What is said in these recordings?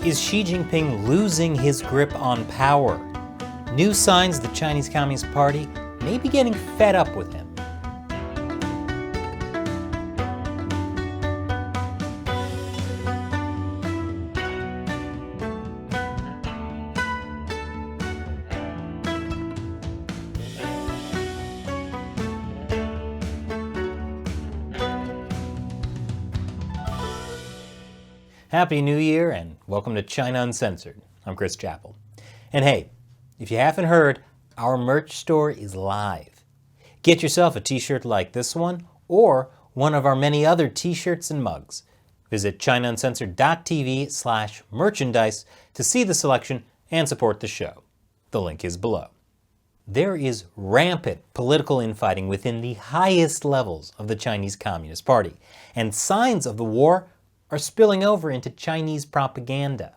Is Xi Jinping losing his grip on power? New signs the Chinese Communist Party may be getting fed up with him. Happy New Year and welcome to China Uncensored. I'm Chris Chappell. And hey, if you haven't heard, our merch store is live. Get yourself a t-shirt like this one or one of our many other t-shirts and mugs. Visit chinauncensored.tv/merchandise to see the selection and support the show. The link is below. There is rampant political infighting within the highest levels of the Chinese Communist Party, and signs of the war are spilling over into Chinese propaganda.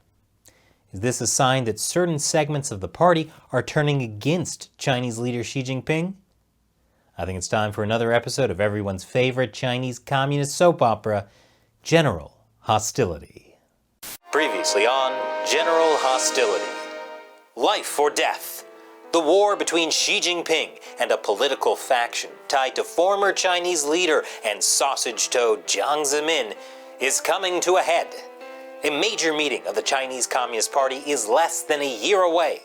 Is this a sign that certain segments of the party are turning against Chinese leader Xi Jinping? I think it's time for another episode of everyone's favorite Chinese communist soap opera, General Hostility. Previously on General Hostility. Life or death. The war between Xi Jinping and a political faction tied to former Chinese leader and sausage-toed Jiang Zemin is coming to a head. A major meeting of the Chinese Communist Party is less than a year away.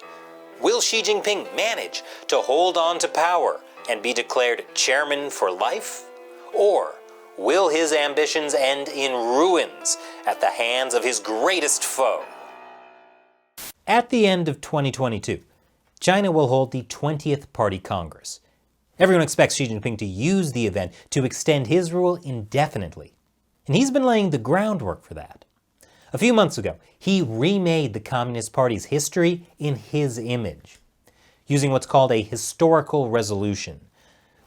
Will Xi Jinping manage to hold on to power and be declared chairman for life? Or will his ambitions end in ruins at the hands of his greatest foe? At the end of 2022, China will hold the 20th Party Congress. Everyone expects Xi Jinping to use the event to extend his rule indefinitely. And he's been laying the groundwork for that. A few months ago, he remade the Communist Party's history in his image, using what's called a historical resolution.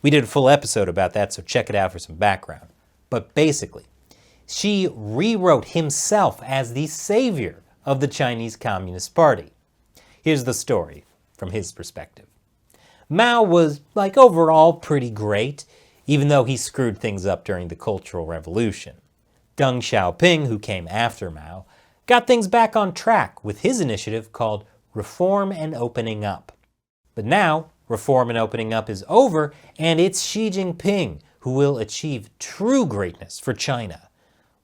We did a full episode about that, so check it out for some background. But basically, Xi rewrote himself as the savior of the Chinese Communist Party. Here's the story from his perspective. Mao was, overall pretty great, even though he screwed things up during the Cultural Revolution. Deng Xiaoping, who came after Mao, got things back on track with his initiative called Reform and Opening Up. But now, Reform and Opening Up is over, and it's Xi Jinping who will achieve true greatness for China.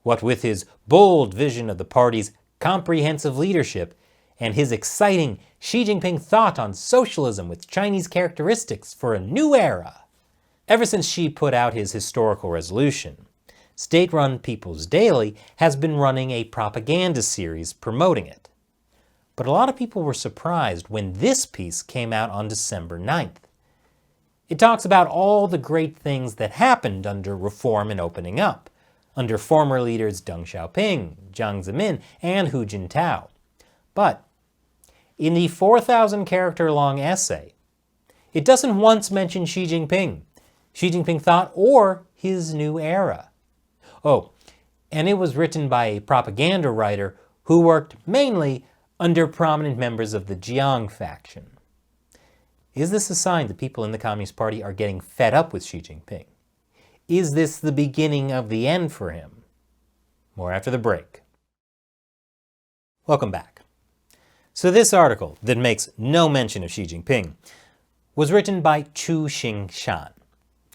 What with his bold vision of the party's comprehensive leadership and his exciting Xi Jinping thought on socialism with Chinese characteristics for a new era. Ever since Xi put out his historical resolution, state-run People's Daily has been running a propaganda series promoting it. But a lot of people were surprised when this piece came out on December 9th. It talks about all the great things that happened under Reform and Opening Up, under former leaders Deng Xiaoping, Jiang Zemin, and Hu Jintao. But in the 4,000-character-long essay, it doesn't once mention Xi Jinping thought, or his new era. Oh, and it was written by a propaganda writer who worked mainly under prominent members of the Jiang faction. Is this a sign that people in the Communist Party are getting fed up with Xi Jinping? Is this the beginning of the end for him? More after the break. Welcome back. So this article that makes no mention of Xi Jinping was written by Chu Xing-shan.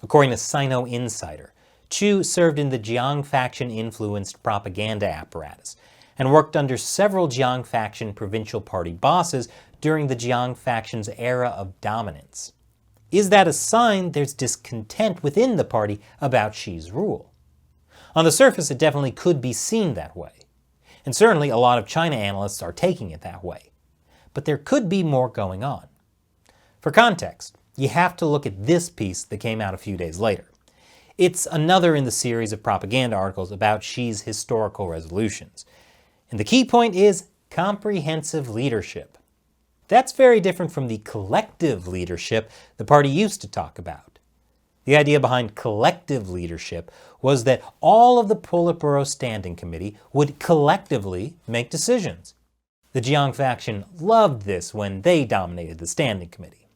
According to Sino Insider, Chu served in the Jiang faction-influenced propaganda apparatus and worked under several Jiang faction provincial party bosses during the Jiang faction's era of dominance. Is that a sign there's discontent within the party about Xi's rule? On the surface, it definitely could be seen that way. And certainly a lot of China analysts are taking it that way. But there could be more going on. For context, you have to look at this piece that came out a few days later. It's another in the series of propaganda articles about Xi's historical resolutions. And the key point is comprehensive leadership. That's very different from the collective leadership the party used to talk about. The idea behind collective leadership was that all of the Politburo Standing Committee would collectively make decisions. The Jiang faction loved this when they dominated the Standing Committee.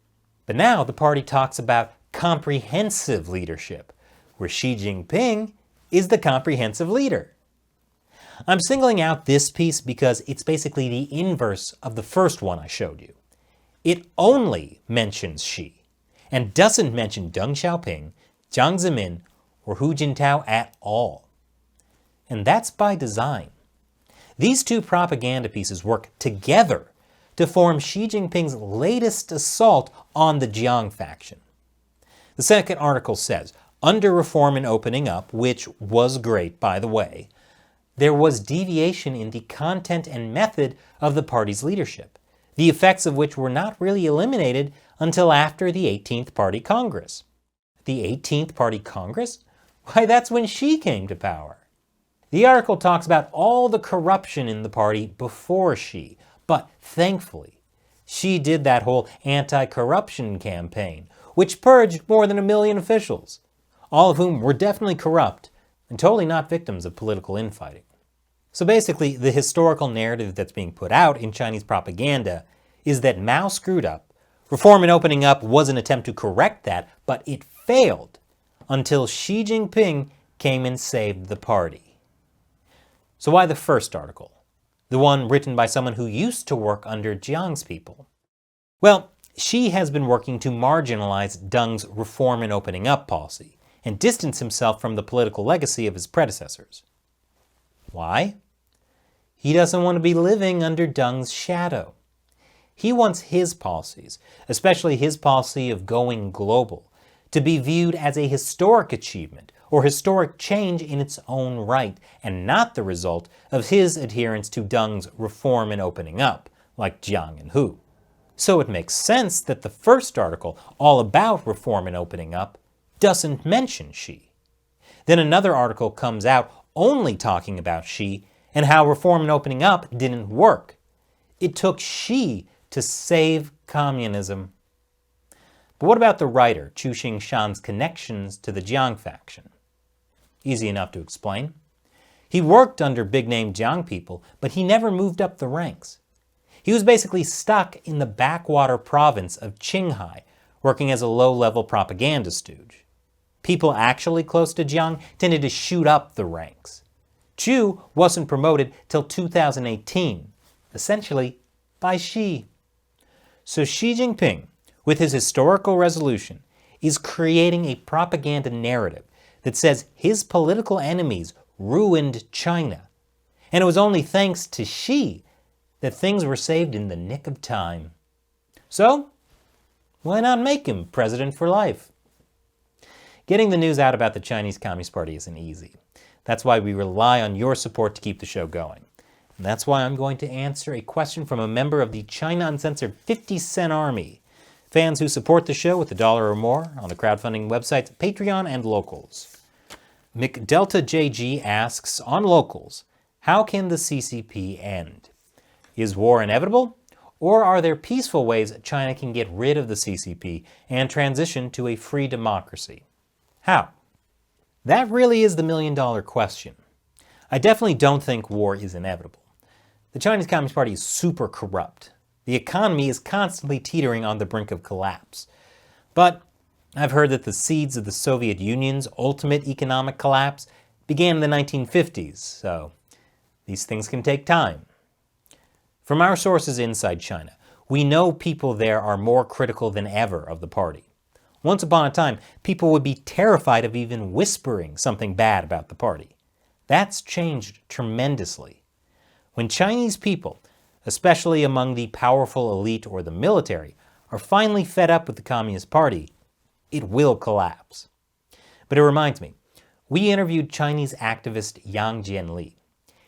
But now the party talks about comprehensive leadership, where Xi Jinping is the comprehensive leader. I'm singling out this piece because it's basically the inverse of the first one I showed you. It only mentions Xi, and doesn't mention Deng Xiaoping, Jiang Zemin, or Hu Jintao at all. And that's by design. These two propaganda pieces work together to form Xi Jinping's latest assault on the Jiang faction. The second article says, under reform and opening up, which was great by the way, there was deviation in the content and method of the party's leadership, the effects of which were not really eliminated until after the 18th Party Congress. The 18th Party Congress? Why, that's when Xi came to power. The article talks about all the corruption in the party before Xi, but thankfully, Xi did that whole anti-corruption campaign, which purged more than 1 million officials, all of whom were definitely corrupt and totally not victims of political infighting. So basically, the historical narrative that's being put out in Chinese propaganda is that Mao screwed up, reform and opening up was an attempt to correct that, but it failed until Xi Jinping came and saved the party. So why the first article? The one written by someone who used to work under Jiang's people? Well, Xi has been working to marginalize Deng's reform and opening up policy and distance himself from the political legacy of his predecessors. Why? He doesn't want to be living under Deng's shadow. He wants his policies, especially his policy of going global, to be viewed as a historic achievement or historic change in its own right, and not the result of his adherence to Deng's reform and opening up, like Jiang and Hu. So it makes sense that the first article, all about reform and opening up, doesn't mention Xi. Then another article comes out only talking about Xi and how reform and opening up didn't work. It took Xi to save communism. But what about the writer, Chu Xingshan's connections to the Jiang faction? Easy enough to explain. He worked under big-name Jiang people, but he never moved up the ranks. He was basically stuck in the backwater province of Qinghai, working as a low-level propaganda stooge. People actually close to Jiang tended to shoot up the ranks. Chu wasn't promoted till 2018, essentially by Xi. So Xi Jinping, with his historical resolution, is creating a propaganda narrative that says his political enemies ruined China, and it was only thanks to Xi that things were saved in the nick of time. So, why not make him president for life? Getting the news out about the Chinese Communist Party isn't easy. That's why we rely on your support to keep the show going. And that's why I'm going to answer a question from a member of the China Uncensored 50-cent Army, fans who support the show with $1 or more on the crowdfunding websites Patreon and Locals. McDeltaJG asks, on Locals, how can the CCP end? Is war inevitable? Or are there peaceful ways China can get rid of the CCP and transition to a free democracy? How? That really is the million-dollar question. I definitely don't think war is inevitable. The Chinese Communist Party is super corrupt. The economy is constantly teetering on the brink of collapse. But I've heard that the seeds of the Soviet Union's ultimate economic collapse began in the 1950s, so these things can take time. From our sources inside China, we know people there are more critical than ever of the party. Once upon a time, people would be terrified of even whispering something bad about the party. That's changed tremendously. When Chinese people, especially among the powerful elite or the military, are finally fed up with the Communist Party, it will collapse. But it reminds me, we interviewed Chinese activist Yang Jianli.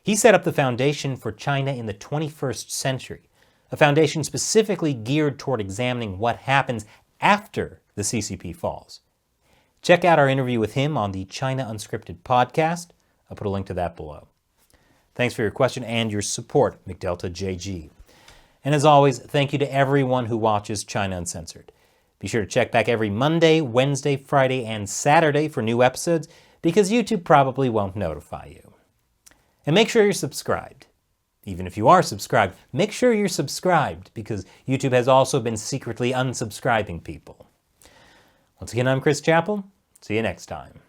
He set up the Foundation for China in the 21st Century, a foundation specifically geared toward examining what happens after the CCP falls. Check out our interview with him on the China Unscripted podcast. I'll put a link to that below. Thanks for your question and your support, McDeltaJG. And as always, thank you to everyone who watches China Uncensored. Be sure to check back every Monday, Wednesday, Friday, and Saturday for new episodes, because YouTube probably won't notify you. And make sure you're subscribed. Even if you are subscribed, make sure you're subscribed, because YouTube has also been secretly unsubscribing people. Once again, I'm Chris Chappell. See you next time.